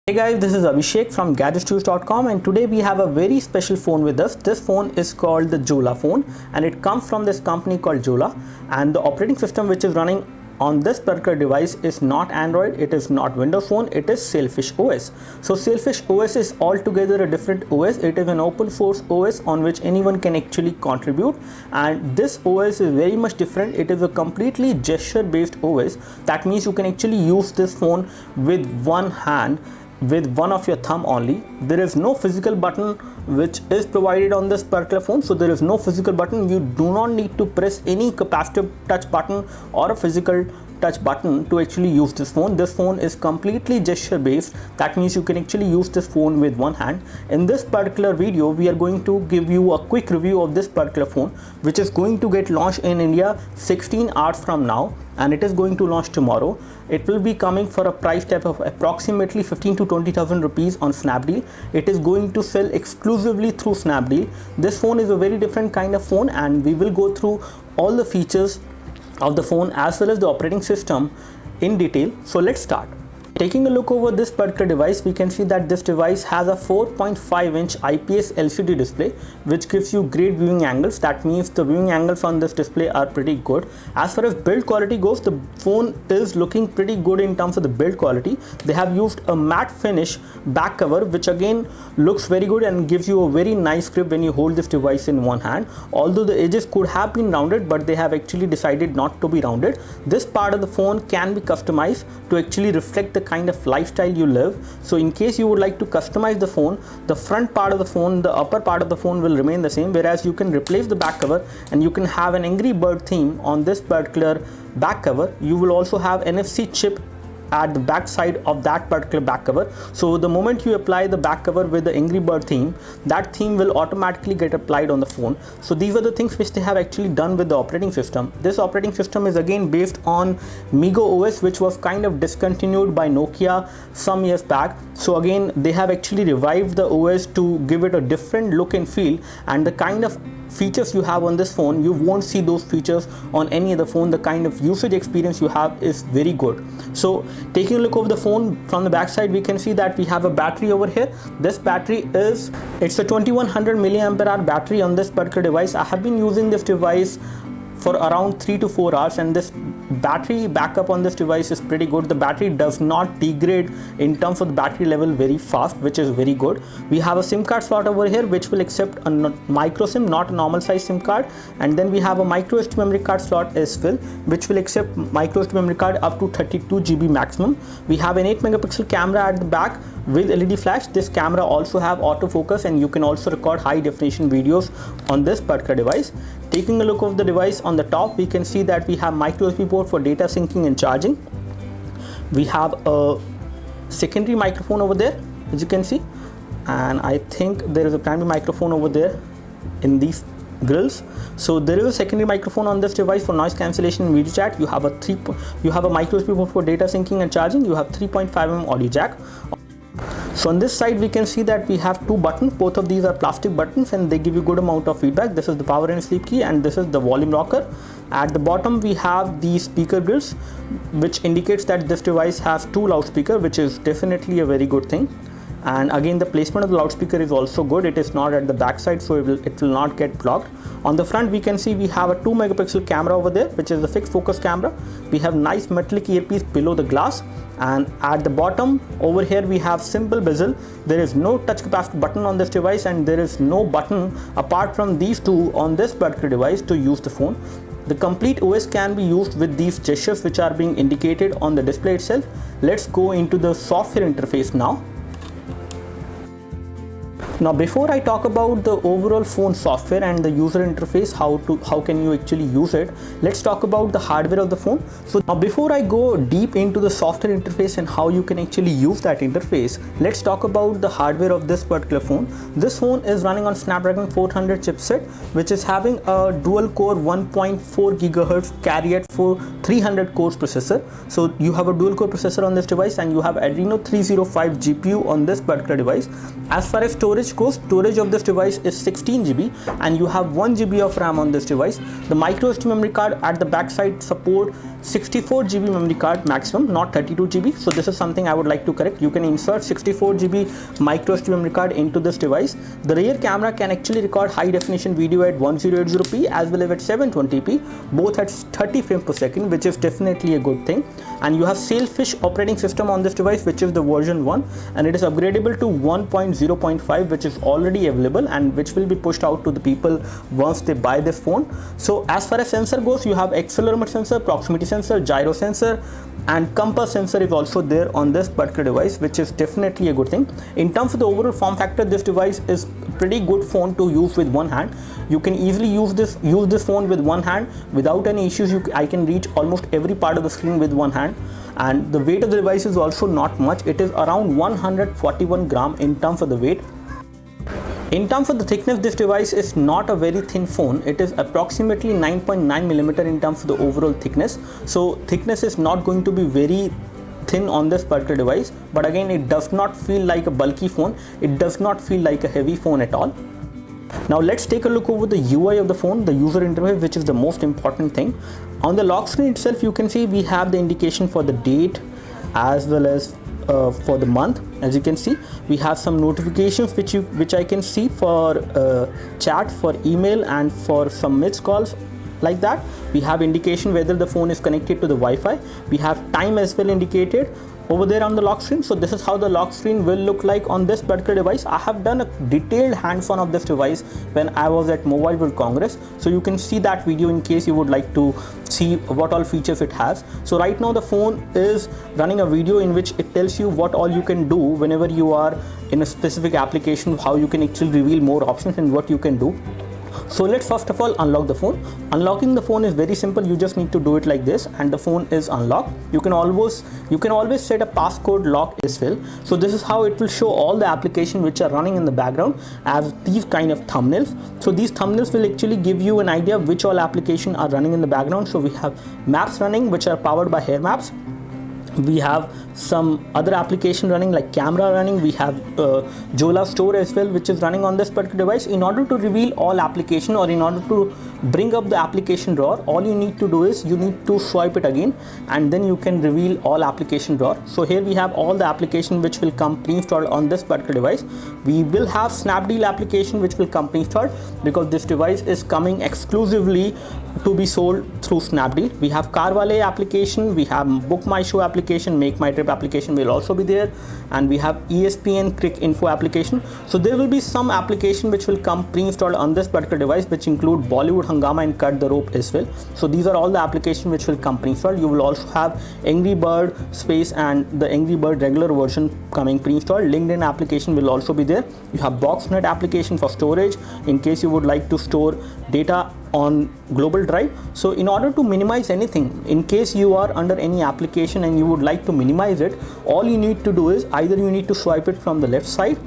Hey guys, this is Abhishek from gadgetstudios.com, and today we have a very special phone with us. This phone is called the Jolla phone, and it comes from this company called Jolla, and the operating system which is running on this particular device is not Android, it is not Windows Phone, it is Sailfish OS. So Sailfish OS is altogether a different OS. It is an open source OS on which anyone can actually contribute, and this OS is very much different. It is a completely gesture based OS. That means you can actually use this phone with one hand, with one of your thumb only. There is no physical button which is provided on this particular phone, so there is no physical button. You do not need to press any capacitive touch button or a physical touch button to actually use this phone. This phone is completely gesture based. That means you can actually use this phone with one hand. In this particular video, we are going to give you a quick review of this particular phone, which is going to get launched in India 16 hours from now, and it is going to launch tomorrow. It will be coming for a price tag of approximately 15 to 20,000 rupees on Snapdeal. It is going to sell exclusively through Snapdeal. This phone is a very different kind of phone, and we will go through all the features of the phone as well as the operating system in detail. So let's start. Taking a look over this particular device, we can see that this device has a 4.5-inch IPS LCD display, which gives you great viewing angles. That means the viewing angles on this display are pretty good. As far as build quality goes, the phone is looking pretty good in terms of the build quality. They have used a matte finish back cover, which again looks very good and gives you a very nice grip when you hold this device in one hand. Although the edges could have been rounded, but they have actually decided not to be rounded. This part of the phone can be customized to actually reflect the kind of lifestyle you live. So in case you would like to customize the phone, the front part of the phone, the upper part of the phone will remain the same, whereas you can replace the back cover and you can have an Angry Bird theme on this particular back cover. You will also have NFC chip at the back side of that particular back cover. So the moment you apply the back cover with the Angry Bird theme, that theme will automatically get applied on the phone. So these are the things which they have actually done with the operating system. This operating system is again based on Migo OS, which was kind of discontinued by Nokia some years back. So again, they have actually revived the OS to give it a different look and feel, and the kind of features you have on this phone, you won't see those features on any other phone. The kind of usage experience you have is very good. So taking a look over the phone from the back side, we can see that we have a battery over here. This battery it's a 2100 milliampere hour battery on this particular device. I have been using this device for around 3 to 4 hours, and this battery backup on this device is pretty good. The battery does not degrade in terms of the battery level very fast, which is very good. We have a SIM card slot over here which will accept a micro SIM, not a normal size SIM card, and then we have a micro SD memory card slot as well, which will accept micro SD memory card up to 32 GB maximum. We have an 8 megapixel camera at the back with LED flash. This camera also have autofocus, and you can also record high definition videos on this particular device. Taking a look of the device on the top, we can see that we have micro USB port for data syncing and charging. We have a secondary microphone over there, as you can see, and I think there is a primary microphone over there in these grills. So there is a secondary microphone on this device for noise cancellation and video chat. You have a micro USB port for data syncing and charging. You have 3.5mm audio jack. So on this side, we can see that we have two buttons. Both of these are plastic buttons, and they give you good amount of feedback. This is the power and sleep key, and this is the volume rocker. At the bottom, we have the speaker grills, which indicates that this device has two loudspeakers, which is definitely a very good thing. And again, the placement of the loudspeaker is also good. It is not at the back side, so it will not get blocked. On the front, we can see we have a 2 megapixel camera over there, which is the fixed focus camera. We have nice metallic earpiece below the glass, and at the bottom over here we have simple bezel. There is no touch capacitive button on this device, and there is no button apart from these two on this particular device to use the phone. The complete OS can be used with these gestures which are being indicated on the display itself. Let's go into the software interface now. Now, before I talk about the overall phone software and the user interface, how can you actually use it, let's talk about the hardware of the phone. So now, before I go deep into the software interface and how you can actually use that interface, let's talk about the hardware of this particular phone. This phone is running on Snapdragon 400 chipset, which is having a dual core 1.4 GHz carry at 300 cores processor. So you have a dual core processor on this device, and you have Adreno 305 GPU on this particular device. As far as storage goes, storage of this device is 16 GB, and you have 1 GB of RAM on this device. The micro SD memory card at the back side support 64 GB memory card maximum, not 32 GB. So this is something I would like to correct. You can insert 64 GB micro SD memory card into this device. The rear camera can actually record high definition video at 1080p as well as at 720p, both at 30 frames per second, which is definitely a good thing. And you have Sailfish operating system on this device, which is the version 1, and it is upgradable to 1.0.5, which is already available and which will be pushed out to the people once they buy this phone. So as far as sensor goes, you have accelerometer sensor, proximity sensor, gyro sensor, and compass sensor is also there on this particular device, which is definitely a good thing. In terms of the overall form factor, this device is pretty good phone to use with one hand. You can easily use this phone with one hand without any issues. I can reach almost every part of the screen with one hand. And the weight of the device is also not much. It is around 141 gram in terms of the weight. In terms of the thickness, this device is not a very thin phone. It is approximately 9.9 millimeter in terms of the overall thickness. So thickness is not going to be very thin on this particular device, but again, it does not feel like a bulky phone. It does not feel like a heavy phone at all. Now let's take a look over the UI of the phone, the user interface, which is the most important thing. On the lock screen itself, you can see we have the indication for the date as well as for the month. As you can see, we have some notifications which I can see for chat, for email, and for some missed calls like that. We have indication whether the phone is connected to the Wi-Fi. We have time as well indicated over there on the lock screen. So this is how the lock screen will look like on this particular device. I have done a detailed hands-on of this device when I was at Mobile World Congress, so you can see that video in case you would like to see what all features it has. So right now the phone is running a video in which it tells you what all you can do whenever you are in a specific application, how you can actually reveal more options and what you can do. So let's first of all unlock the phone. Unlocking the phone is very simple. You just need to do it like this and the phone is unlocked. You can always set a passcode lock as well. So this is how it will show all the applications which are running in the background as these kind of thumbnails. So these thumbnails will actually give you an idea of which all applications are running in the background. So we have maps running, which are powered by Hair Maps. We have some other application running like camera running. We have Jolla store as well, which is running on this particular device. In order to reveal all application, or in order to bring up the application drawer, all you need to do is you need to swipe it again and then you can reveal all application drawer. So here we have all the application which will come pre-installed on this particular device. We will have Snapdeal application which will come pre-installed because this device is coming exclusively to be sold through Snapdeal. We have Carvale application, we have Book My Show application, Make My Trip application will also be there, and we have ESPN Crick Info application. So there will be some application which will come pre-installed on this particular device, which include Bollywood Hungama and Cut the Rope as well. So these are all the applications which will come pre-installed. You will also have Angry Bird Space and the Angry Bird regular version coming pre-installed. LinkedIn application will also be there. You have Boxnet application for storage in case you would like to store data on global drive. So in order to minimize anything, in case you are under any application and you would like to minimize it, all you need to do is either you need to swipe it from the left side,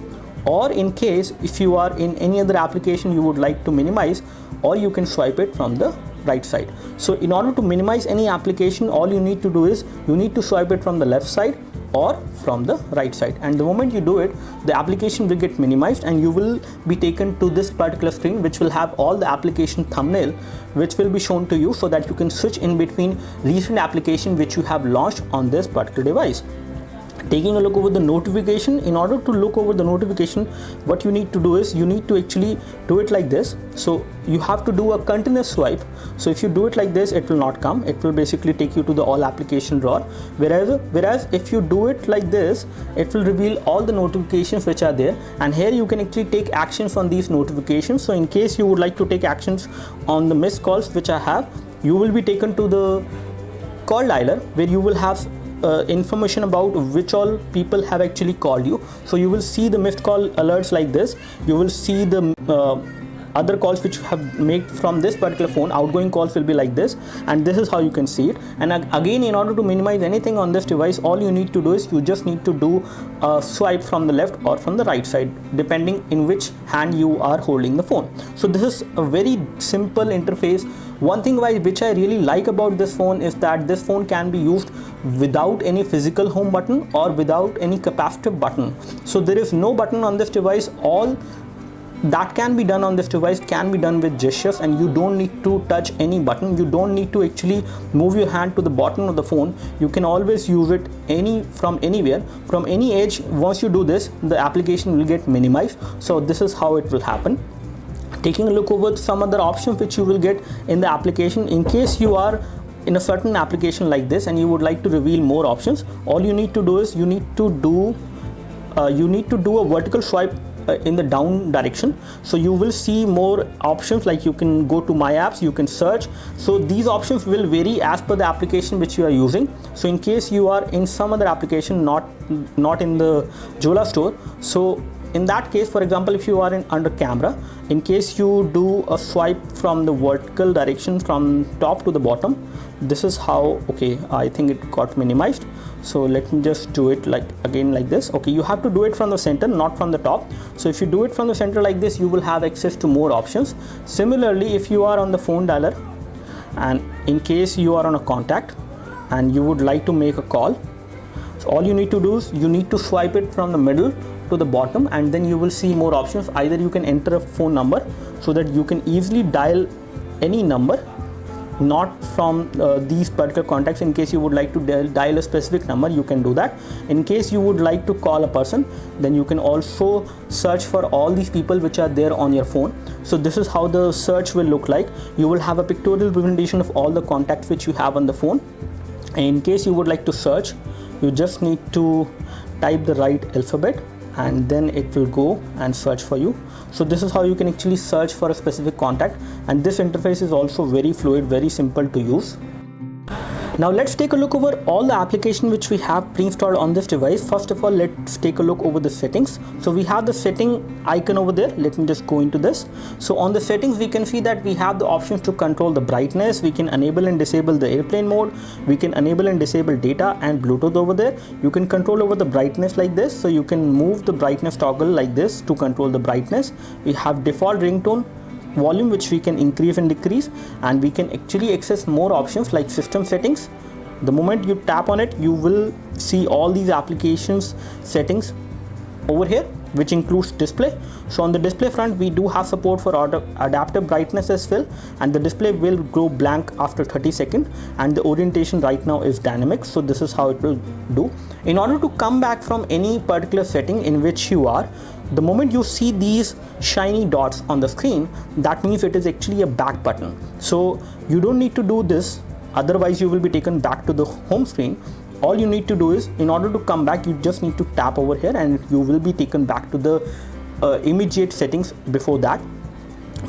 or in case if you are in any other application you would like to minimize, or you can swipe it from the right side. So in order to minimize any application, all you need to do is you need to swipe it from the left side or from the right side, and the moment you do it, the application will get minimized and you will be taken to this particular screen which will have all the application thumbnail which will be shown to you, so that you can switch in between recent application which you have launched on this particular device. Taking a look over the notification, in order to look over the notification, what you need to do is you need to actually do it like this. So you have to do a continuous swipe. So if you do it like this, it will not come. It will basically take you to the all application drawer. Whereas if you do it like this, it will reveal all the notifications which are there, and here you can actually take actions on these notifications. So in case you would like to take actions on the missed calls which I have, you will be taken to the call dialer where you will have information about which all people have actually called you. So you will see the missed call alerts like this. You will see the other calls which you have made from this particular phone. Outgoing calls will be like this, and this is how you can see it. And again, in order to minimize anything on this device, all you need to do is you just need to do a swipe from the left or from the right side, depending in which hand you are holding the phone. So this is a very simple interface. One thing which I really like about this phone is that this phone can be used without any physical home button or without any capacitive button. So there is no button on this device. All that can be done on this device can be done with gestures, and you don't need to touch any button. You don't need to actually move your hand to the bottom of the phone. You can always use it from anywhere, from any edge. Once you do this, the application will get minimized. So this is how it will happen. Taking a look over some other options which you will get in the application, in case you are in a certain application like this and you would like to reveal more options, all you need to do is you need to do a vertical swipe in the down direction. So you will see more options, like you can go to my apps, you can search. So these options will vary as per the application which you are using. So in case you are in some other application, not in the Jolla store, so in that case, for example, if you are under camera, in case you do a swipe from the vertical direction from top to the bottom, this is how, okay, I think it got minimized. So let me just do it like this. Okay, you have to do it from the center, not from the top. So if you do it from the center like this, you will have access to more options. Similarly, if you are on the phone dialer and in case you are on a contact and you would like to make a call, so all you need to do is you need to swipe it from the middle to the bottom, and then you will see more options. Either you can enter a phone number so that you can easily dial any number, not from these particular contacts. In case you would like to dial a specific number, you can do that. In case you would like to call a person, then you can also search for all these people which are there on your phone. So this is how the search will look like. You will have a pictorial representation of all the contacts which you have on the phone. And in case you would like to search, you just need to type the right alphabet and then it will go and search for you. So this is how you can actually search for a specific contact, and this interface is also very fluid, very simple to use. Now let's take a look over all the application which we have pre-installed on this device. First of all, let's take a look over the settings. So we have the setting icon over there. Let me just go into this. So on the settings, we can see that we have the options to control the brightness. We can enable and disable the airplane mode. We can enable and disable data and Bluetooth over there. You can control over the brightness like this. So you can move the brightness toggle like this to control the brightness. We have default ringtone volume which we can increase and decrease, and we can actually access more options like system settings. The moment you tap on it, you will see all these applications settings over here, which includes display. So on the display front, we do have support for adaptive brightness as well, and the display will go blank after 30 seconds, and the orientation right now is dynamic. So this is how it will do. In order to come back from any particular setting in which you are, the moment you see these shiny dots on the screen, that means it is actually a back button. So you don't need to do this, otherwise you will be taken back to the home screen. All you need to do is, in order to come back, you just need to tap over here and you will be taken back to the immediate settings before that.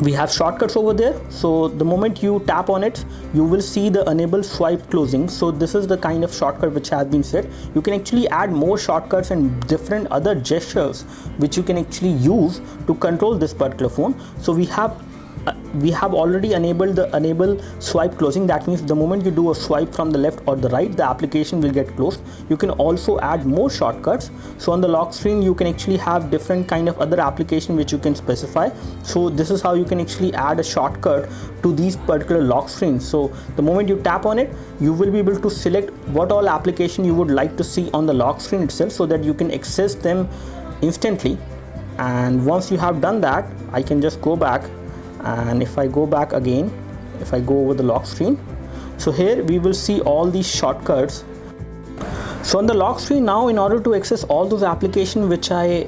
We have shortcuts over there. So the moment you tap on it, you will see the enable swipe closing. So this is the kind of shortcut which has been set. You can actually add more shortcuts and different other gestures which you can actually use to control this particular phone. So we have already enabled the enable swipe closing. That means the moment you do a swipe from the left or the right, the application will get closed. You can also add more shortcuts. So on the lock screen, you can actually have different kind of other application which you can specify. So this is how you can actually add a shortcut to these particular lock screens. So the moment you tap on it, you will be able to select what all application you would like to see on the lock screen itself, so that you can access them instantly. And once you have done that, I can just go back. And if I go back again, if I go over the lock screen, so here we will see all these shortcuts. So on the lock screen now, in order to access all those applications which I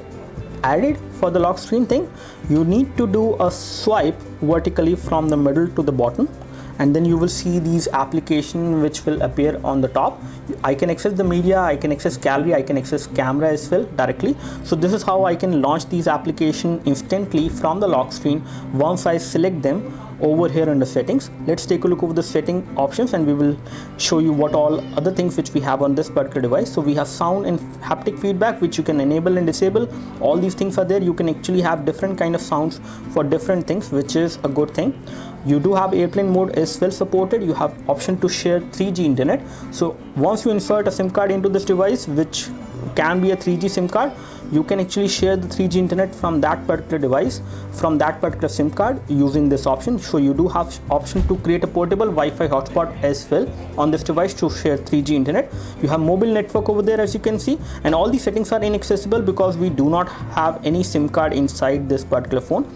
added for the lock screen thing, you need to do a swipe vertically from the middle to the bottom, and then you will see these applications which will appear on the top. I can access the media, I can access gallery, I can access camera as well directly. So this is how I can launch these applications instantly from the lock screen once I select them over here under settings. Let's take a look over the setting options and we will show you what all other things which we have on this particular device. So we have sound and haptic feedback which you can enable and disable. All these things are there. You can actually have different kind of sounds for different things, which is a good thing. You do have airplane mode as well supported. You have option to share 3G internet. So once you insert a SIM card into this device, which can be a 3G SIM card, you can actually share the 3G internet from that particular device, from that particular SIM card, using this option. So you do have option to create a portable Wi-Fi hotspot as well on this device to share 3G internet. You have mobile network over there, as you can see, and all these settings are inaccessible because we do not have any SIM card inside this particular phone.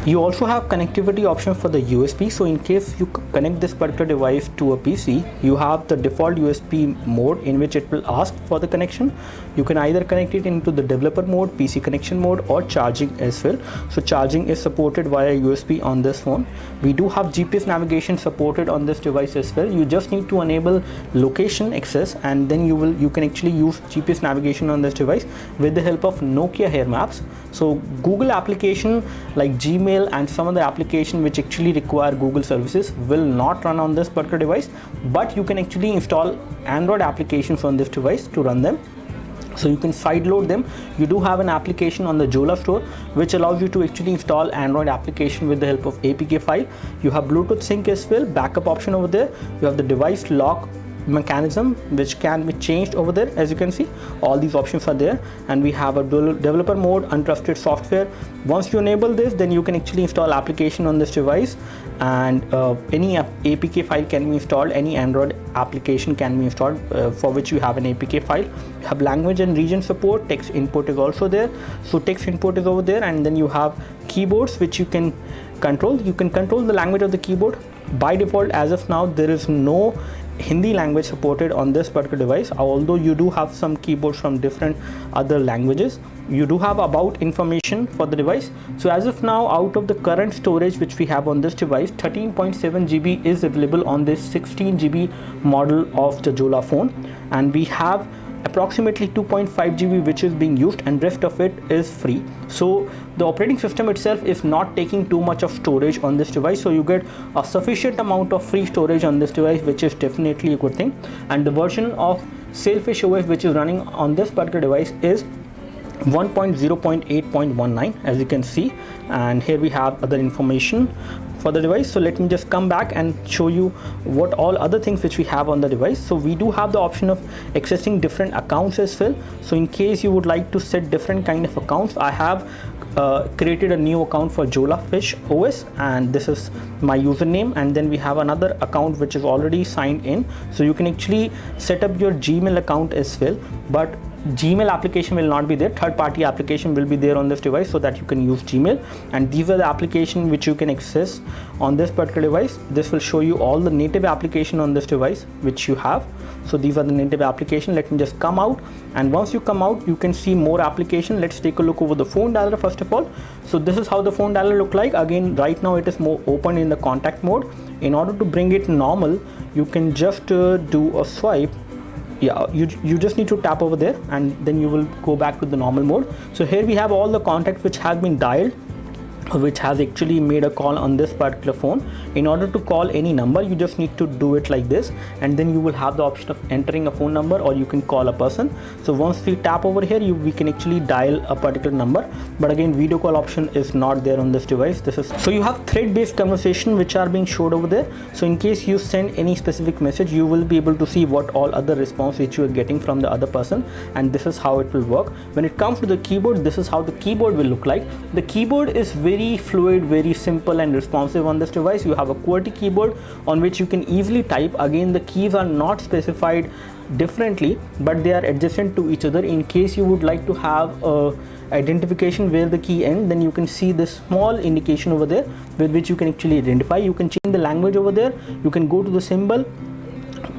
You also have connectivity option for the USB. So in case you connect this particular device to a PC, you have the default USB mode in which it will ask for the connection. You can either connect it into the developer mode, PC connection mode, or charging as well. So charging is supported via USB on this phone. We do have GPS navigation supported on this device as well. You just need to enable location access, and then you can actually use GPS navigation on this device with the help of Nokia Hair Maps. So Google application like Gmail and some of the application which actually require Google services will not run on this particular device, but you can actually install Android applications on this device to run them. So you can sideload them. You do have an application on the Jolla store which allows you to actually install Android application with the help of APK file. You have Bluetooth sync as well, backup option over there. You have the device lock mechanism which can be changed over there. As you can see, all these options are there, and we have a developer mode, untrusted software. Once you enable this, then you can actually install application on this device, and any APK file can be installed. Any Android application can be installed for which you have an APK file. You have language and region support. Text input is also there, so text input is over there, and then you have keyboards which you can control. You can control the language of the keyboard. By default, as of now, there is no Hindi language supported on this particular device, although you do have some keyboards from different other languages. You do have about information for the device. So as of now, out of the current storage which we have on this device, 13.7 GB is available on this 16 GB model of the Jolla phone, and we have approximately 2.5 GB which is being used, and rest of it is free. So the operating system itself is not taking too much of storage on this device, so you get a sufficient amount of free storage on this device, which is definitely a good thing. And the version of Sailfish OS which is running on this particular device is 1.0.8.19, as you can see, and here we have other information for the device. So let me just come back and show you what all other things which we have on the device. So we do have the option of accessing different accounts as well. So in case you would like to set different kind of accounts, I have created a new account for Jolla Fish OS, and this is my username, and then we have another account which is already signed in. So you can actually set up your Gmail account as well, but Gmail application will not be there. Third-party application will be there on this device so that you can use Gmail, and these are the application which you can access on this particular device. This will show you all the native application on this device which you have. So these are the native application. Let me just come out, and once you come out, you can see more application. Let's take a look over the phone dialer first of all. So this is how the phone dialer look like. Again, right now it is more open in the contact mode. In order to bring it normal, you can just do a swipe. Yeah, you just need to tap over there, and then you will go back to the normal mode. So here we have all the contacts which have been dialed, which has actually made a call on this particular phone. In order to call any number, you just need to do it like this, and then you will have the option of entering a phone number, or you can call a person. So once we tap over here, we can actually dial a particular number, but again, video call option is not there on this device. So you have thread-based conversation which are being showed over there. So in case you send any specific message, you will be able to see what all other response which you are getting from the other person, and this is how it will work. When it comes to the keyboard, this is how the keyboard will look like. The keyboard is very fluid, very simple and responsive on this device. You have a QWERTY keyboard on which you can easily type. Again, the keys are not specified differently, but they are adjacent to each other. In case you would like to have a identification where the key ends, then you can see this small indication over there with which you can actually identify. You can change the language over there. You can go to the symbol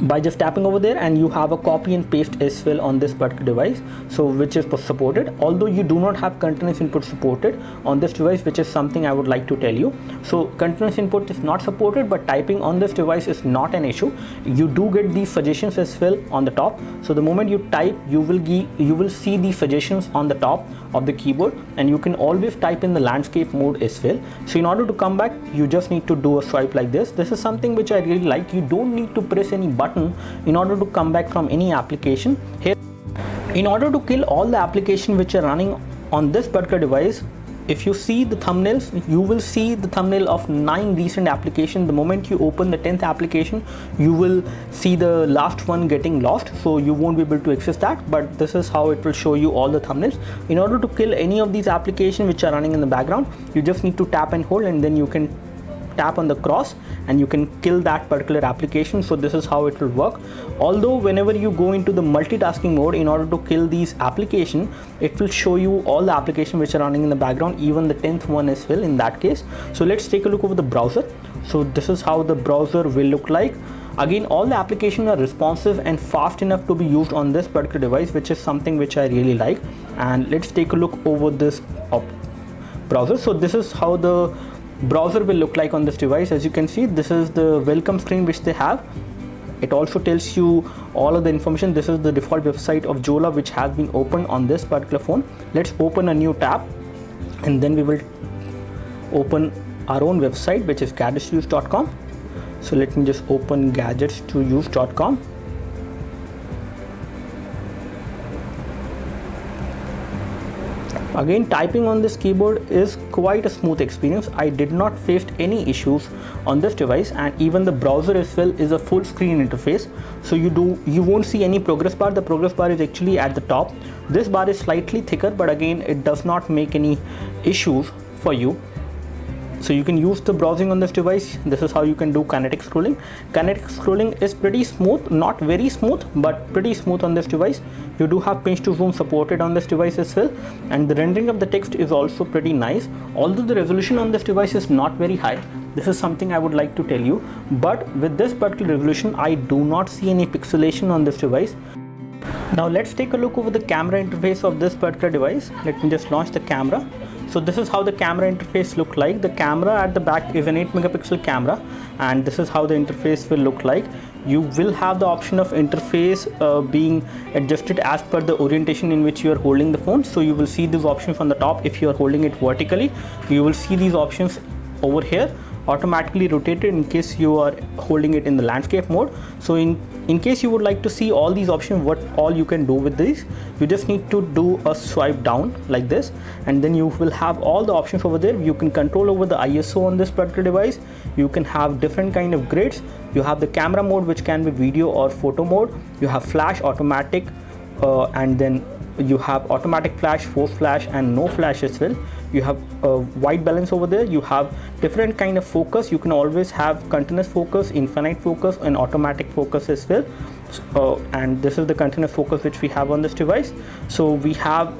by just tapping over there, and you have a copy and paste as well on this particular device, so which is supported, although you do not have continuous input supported on this device, which is something I would like to tell you. So continuous input is not supported, but typing on this device is not an issue. You do get these suggestions as well on the top. So the moment you type, you will see the suggestions on the top of the keyboard, and you can always type in the landscape mode as well. So in order to come back, you just need to do a swipe like this. This is something which I really like. You don't need to press any button in order to come back from any application. Here, in order to kill all the application which are running on this particular device, if you see the thumbnails, you will see the thumbnail of 9 recent applications. The moment you open the 10th application, you will see the last one getting lost, so you won't be able to access that. But this is how it will show you all the thumbnails. In order to kill any of these applications which are running in the background, you just need to tap and hold, and then you can tap on the cross and you can kill that particular application. So this is how it will work. Although whenever you go into the multitasking mode, in order to kill these applications, it will show you all the applications which are running in the background, even the 10th one as well in that case. So let's take a look over the browser. So this is how the browser will look like. Again, all the applications are responsive and fast enough to be used on this particular device, which is something which I really like. And let's take a look over this browser. So this is how the browser will look like on this device. As you can see, this is the welcome screen which they have. It also tells you all of the information. This is the default website of Jolla which has been opened on this particular phone. Let's open a new tab, and then we will open our own website, which is gadgets2use.com. So let me just open gadgets2use.com. Again, typing on this keyboard is quite a smooth experience. I did not face any issues on this device, and even the browser as well is a full screen interface. So you won't see any progress bar. The progress bar is actually at the top. This bar is slightly thicker, but again, it does not make any issues for you. So you can use the browsing on this device. This is how you can do kinetic scrolling. Kinetic scrolling is pretty smooth, not very smooth, but pretty smooth on this device. You do have pinch to zoom supported on this device as well, and the rendering of the text is also pretty nice. Although the resolution on this device is not very high, this is something I would like to tell you, but with this particular resolution, I do not see any pixelation on this device. Now let's take a look over the camera interface of this particular device. Let me just launch the camera. So this is how the camera interface look like. The camera at the back is an 8 megapixel camera, and this is how the interface will look like. You will have the option of interface being adjusted as per the orientation in which you are holding the phone. So you will see these options on the top. If you are holding it vertically, you will see these options over here automatically rotated in case you are holding it in the landscape mode. So in case you would like to see all these options, what all you can do with these, you just need to do a swipe down like this, and then you will have all the options over there. You can control over the ISO on this particular device. You can have different kind of grids. You have the camera mode, which can be video or photo mode. You have flash, automatic, and then you have automatic flash, force flash, and no flash as well. You have white balance over there. You have different kind of focus. You can always have continuous focus, infinite focus, and automatic focus as well. And this is the continuous focus which we have on this device. So we have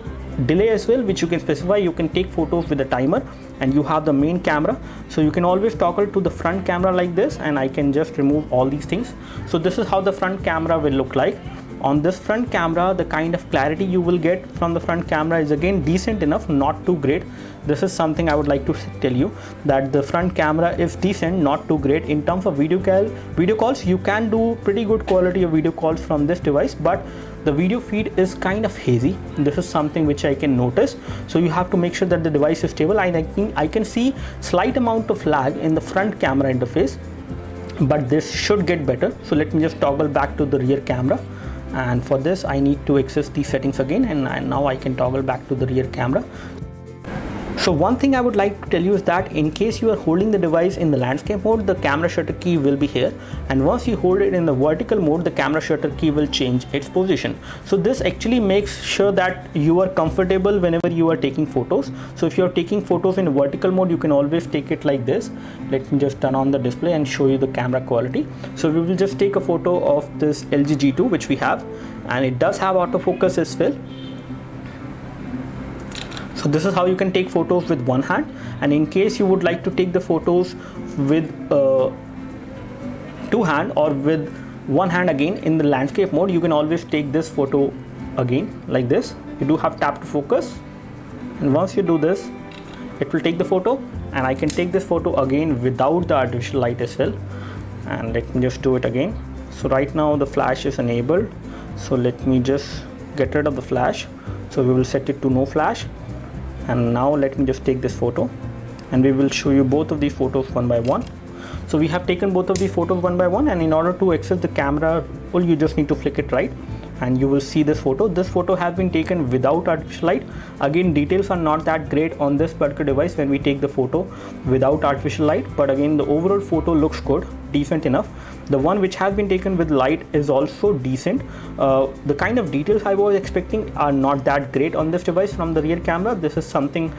delay as well, which you can specify. You can take photos with a timer, and you have the main camera. So you can always toggle to the front camera like this, and I can just remove all these things. So this is how the front camera will look like. On this front camera, the kind of clarity you will get from the front camera is again decent enough, not too great. This is something I would like to tell you, that the front camera is decent, not too great. In terms of video calls, you can do pretty good quality of video calls from this device, but the video feed is kind of hazy. This is something which I can notice. So you have to make sure that the device is stable. I can see slight amount of lag in the front camera interface, but this should get better. So let me just toggle back to the rear camera. And for this, I need to access these settings again, and now I can toggle back to the rear camera. So one thing I would like to tell you is that in case you are holding the device in the landscape mode, the camera shutter key will be here, and once you hold it in the vertical mode, the camera shutter key will change its position. So this actually makes sure that you are comfortable whenever you are taking photos. So if you are taking photos in vertical mode, you can always take it like this. Let me just turn on the display and show you the camera quality. So we will just take a photo of this LG G2 which we have, and it does have autofocus as well. So this is how you can take photos with one hand, and in case you would like to take the photos with two hand or with one hand again in the landscape mode, you can always take this photo again like this. You do have tap to focus, and once you do this, it will take the photo, and I can take this photo again without the artificial light as well. And let me just do it again. So right now the flash is enabled, so let me just get rid of the flash. So we will set it to no flash. And now let me just take this photo, and we will show you both of these photos one by one. So we have taken both of these photos one by one, and in order to access the camera, well, you just need to flick it right, and you will see this photo. This photo has been taken without artificial light. Again, details are not that great on this particular device when we take the photo without artificial light, but again the overall photo looks good, decent enough. The one which has been taken with light is also decent. The kind of details I was expecting are not that great on this device from the rear camera. This is something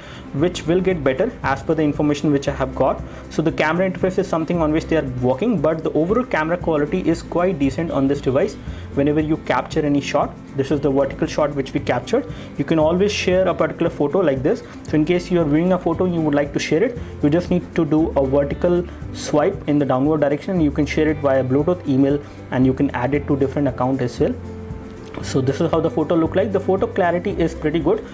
which will get better as per the information which I have got. So the camera interface is something on which they are working, but the overall camera quality is quite decent on this device. Whenever you capture any shot, this is the vertical shot which we captured. You can always share a particular photo like this. So in case you are viewing a photo and you would like to share it, you just need to do a vertical swipe in the downward direction. You can share it via Bluetooth, email, and you can add it to different account as well. So this is how the photo look like. The photo clarity is pretty good,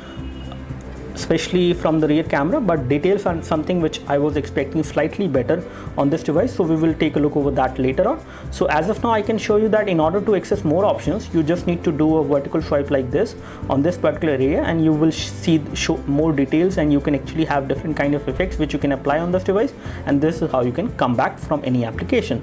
especially from the rear camera, but details are something which I was expecting slightly better on this device. So we will take a look over that later on. So as of now, I can show you that in order to access more options, you just need to do a vertical swipe like this on this particular area, and you will see more details, and you can actually have different kind of effects which you can apply on this device. And this is how you can come back from any application.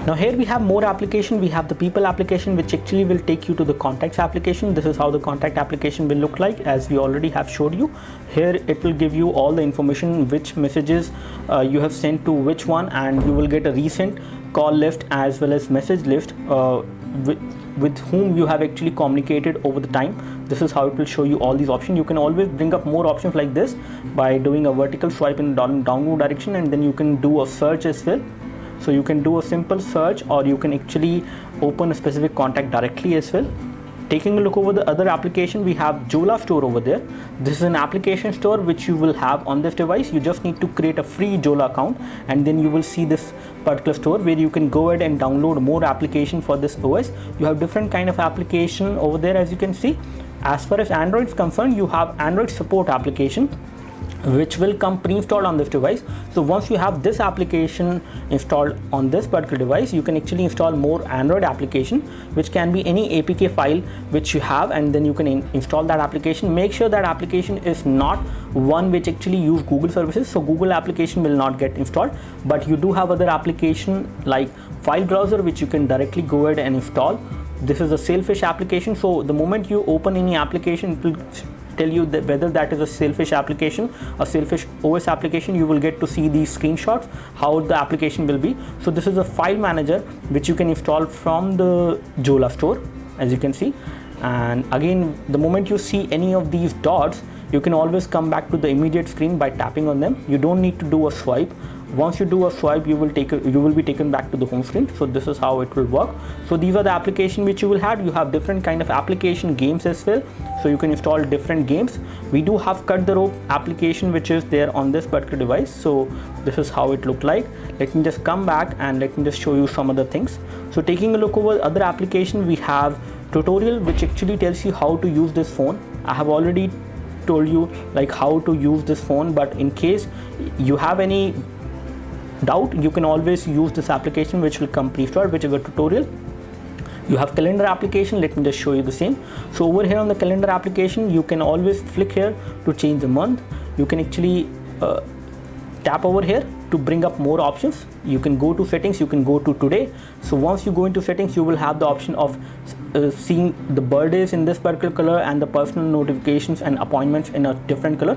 Now here we have more application. We have the people application, which actually will take you to the contacts application. This is how the contact application will look like, as we already have showed you. Here it will give you all the information, which messages you have sent to which one, and you will get a recent call list as well as message list with whom you have actually communicated over the time. This is how it will show you all these options. You can always bring up more options like this by doing a vertical swipe in the downward direction, and then you can do a search as well. So you can do a simple search, or you can actually open a specific contact directly as well. Taking a look over the other application, we have Jolla store over there. This is an application store which you will have on this device. You just need to create a free Jolla account, and then you will see this particular store where you can go ahead and download more application for this OS. You have different kind of application over there, as you can see. As far as Android is concerned, you have Android support application, which will come pre-installed on this device. So once you have this application installed on this particular device, you can actually install more Android application, which can be any APK file which you have, and then you can install that application. Make sure that application is not one which actually use Google services, so Google application will not get installed. But you do have other application like file browser, which you can directly go ahead and install. This is a Sailfish application, so the moment you open any application, it will tell you that whether that is a Sailfish application, a Sailfish OS application. You will get to see these screenshots, how the application will be. So this is a file manager which you can install from the Jolla store, as you can see. And again, the moment you see any of these dots, you can always come back to the immediate screen by tapping on them. You don't need to do a swipe. Once you do a swipe, you will be taken back to the home screen. So this is how it will work. So these are the application which you will have. You have different kind of application games as well, so you can install different games. We do have cut the rope application which is there on this particular device. So this is how it looked like. Let me just come back and let me just show you some other things. So taking a look over other application, we have tutorial which actually tells you how to use this phone. I have already told you like how to use this phone, but in case you have any doubt, you can always use this application which will come pre-installed, which is a tutorial. You have calendar application. Let me just show you the same. So over here on the calendar application, you can always flick here to change the month. You can actually tap over here to bring up more options. You can go to settings, you can go to today. So once you go into settings, you will have the option of seeing the birthdays in this particular color and the personal notifications and appointments in a different color.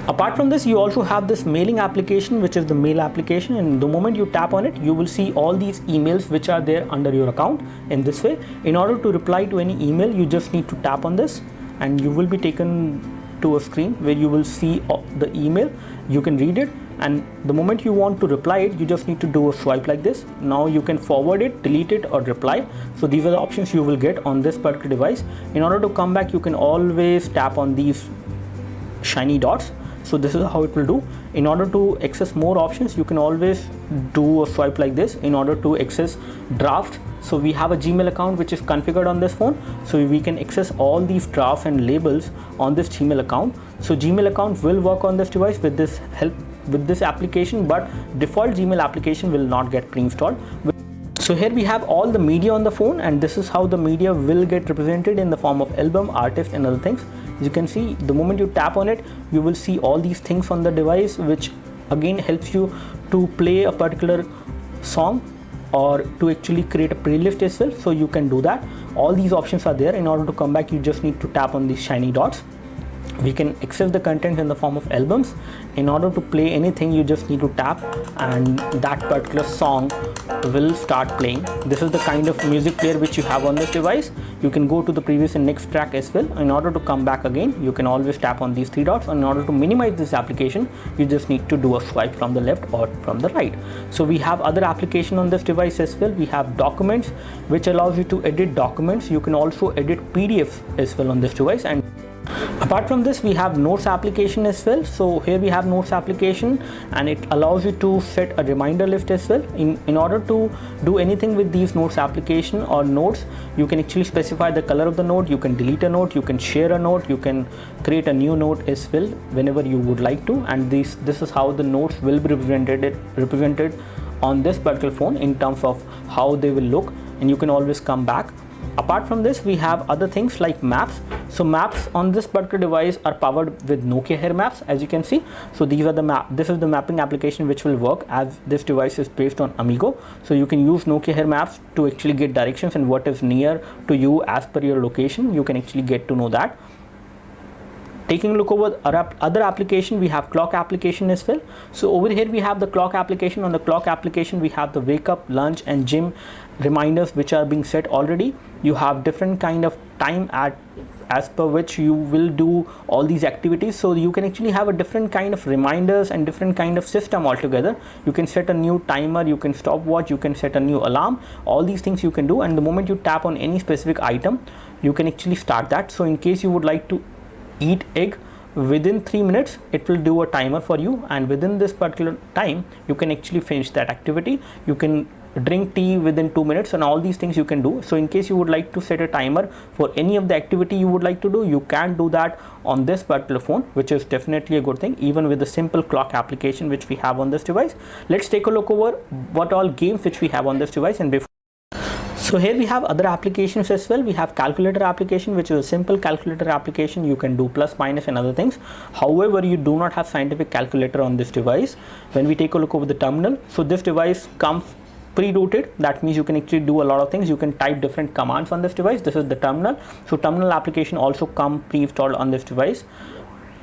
Apart from this, you also have this mailing application, which is the mail application, and the moment you tap on it, you will see all these emails which are there under your account in this way. In order to reply to any email, you just need to tap on this, and you will be taken to a screen where you will see the email. You can read it, and the moment you want to reply it, you just need to do a swipe like this. Now you can forward it, delete it, or reply. So these are the options you will get on this particular device. In order to come back, you can always tap on these shiny dots. So this is how it will do. In order to access more options, you can always do a swipe like this. In order to access draft, so we have a Gmail account which is configured on this phone, so we can access all these drafts and labels on this Gmail account. So Gmail account will work on this device with this help, with this application, but default Gmail application will not get pre-installed. So here we have all the media on the phone, and this is how the media will get represented in the form of album, artist, and other things. As you can see, the moment you tap on it, you will see all these things on the device, which again helps you to play a particular song or to actually create a playlist as well, so you can do that. All these options are there. In order to come back, you just need to tap on these shiny dots. We can access the content in the form of albums. In order to play anything, you just need to tap and that particular song will start playing. This is the kind of music player which you have on this device. You can go to the previous and next track as well. In order to come back again, you can always tap on these three dots. In order to minimize this application, you just need to do a swipe from the left or from the right. So we have other application on this device as well. We have documents, which allows you to edit documents. You can also edit PDFs as well on this device. And apart from this, we have notes application as well. So here we have notes application, and it allows you to set a reminder list as well. In order to do anything with these notes application or notes, you can actually specify the color of the note. You can delete a note, you can share a note, you can create a new note as well whenever you would like to. And this is how the notes will be represented on this particular phone in terms of how they will look, and you can always come back. Apart from this, we have other things like maps. So maps on this particular device are powered with Nokia Hair Maps, as you can see. So these are the this is the mapping application which will work, as this device is based on Amigo. So you can use Nokia Hair Maps to actually get directions and what is near to you as per your location. You can actually get to know that. Taking a look over other application, we have clock application as well. So over here we have the clock application. On the clock application, we have the wake up, lunch and gym reminders which are being set already. You have different kind of time as per which you will do all these activities. So you can actually have a different kind of reminders and different kind of system altogether. You can set a new timer, you can stopwatch, you can set a new alarm. All these things you can do, and the moment you tap on any specific item, you can actually start that. So in case you would like to eat egg, within 3 minutes it will do a timer for you, and within this particular time you can actually finish that activity. You can drink tea within 2 minutes, and all these things you can do. So in case you would like to set a timer for any of the activity you would like to do, you can do that on this particular phone, which is definitely a good thing, even with the simple clock application which we have on this device. Let's take a look over what all games which we have on this device. And before, so here we have other applications as well. We have calculator application, which is a simple calculator application. You can do plus, minus and other things. However, you do not have scientific calculator on this device. When we take a look over the terminal, so this device comes pre-rooted. That means you can actually do a lot of things. You can type different commands on this device. This is the terminal. So terminal application also come pre-installed on this device.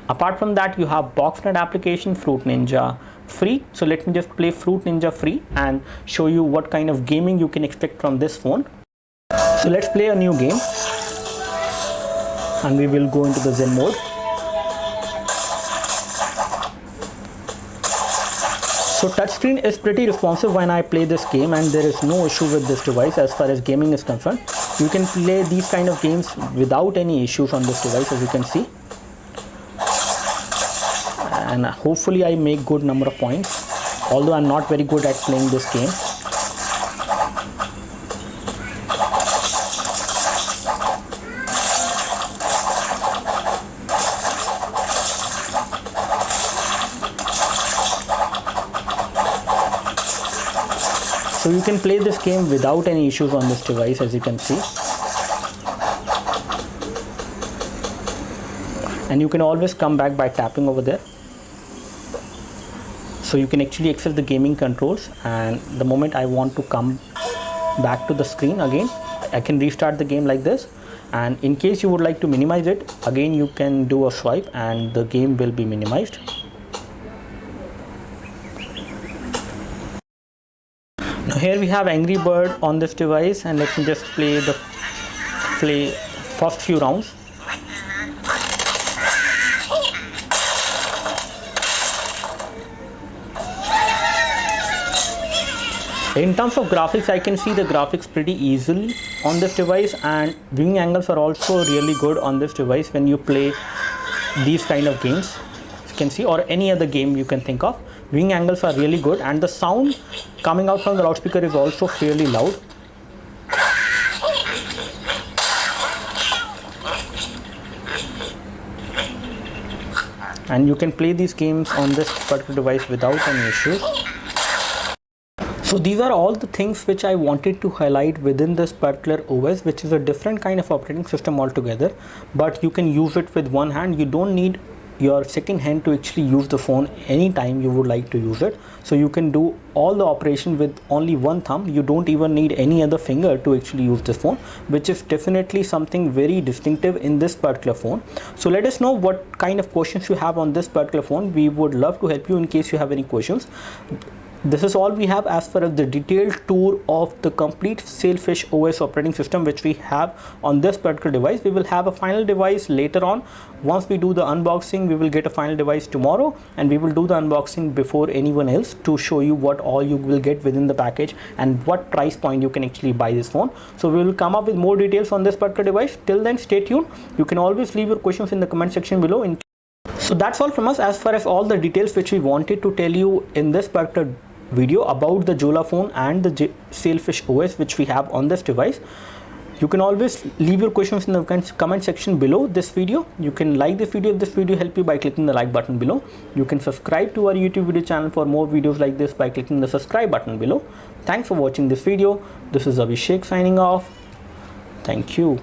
Apart from that, you have BoxNet application, Fruit Ninja free. So let me just play Fruit Ninja free and show you what kind of gaming you can expect from this phone. So let's play a new game, and we will go into the Zen mode. So touchscreen is pretty responsive when I play this game, and there is no issue with this device as far as gaming is concerned. You can play these kind of games without any issues on this device, as you can see. And hopefully I make good number of points, although I'm not very good at playing this game. So you can play this game without any issues on this device, as you can see. And you can always come back by tapping over there. So you can actually access the gaming controls, and the moment I want to come back to the screen again, I can restart the game like this. And in case you would like to minimize it, again you can do a swipe and the game will be minimized. Now here we have Angry Bird on this device, and let me just play the first few rounds. In terms of graphics, I can see the graphics pretty easily on this device, and viewing angles are also really good on this device when you play these kind of games. You can see, or any other game you can think of, viewing angles are really good, and the sound coming out from the loudspeaker is also fairly loud. And you can play these games on this particular device without any issues. So these are all the things which I wanted to highlight within this particular OS, which is a different kind of operating system altogether, but you can use it with one hand. You don't need your second hand to actually use the phone anytime you would like to use it. So you can do all the operation with only one thumb. You don't even need any other finger to actually use this phone, which is definitely something very distinctive in this particular phone. So let us know what kind of questions you have on this particular phone. We would love to help you in case you have any questions. This is all we have as far as the detailed tour of the complete Sailfish OS operating system which we have on this particular device. We will have a final device later on. Once we do the unboxing, we will get a final device tomorrow, and we will do the unboxing before anyone else to show you what all you will get within the package and what price point you can actually buy this phone. So we will come up with more details on this particular device. Till then, stay tuned. You can always leave your questions in the comment section below. So that's all from us as far as all the details which we wanted to tell you in this particular video about the Jolla phone and the Sailfish OS which we have on this device. You can always leave your questions in the comment section below this video. You can like this video if this video helped you by clicking the like button below. You can subscribe to our YouTube video channel for more videos like this by clicking the subscribe button below. Thanks for watching this video. This is Abhishek signing off. Thank you.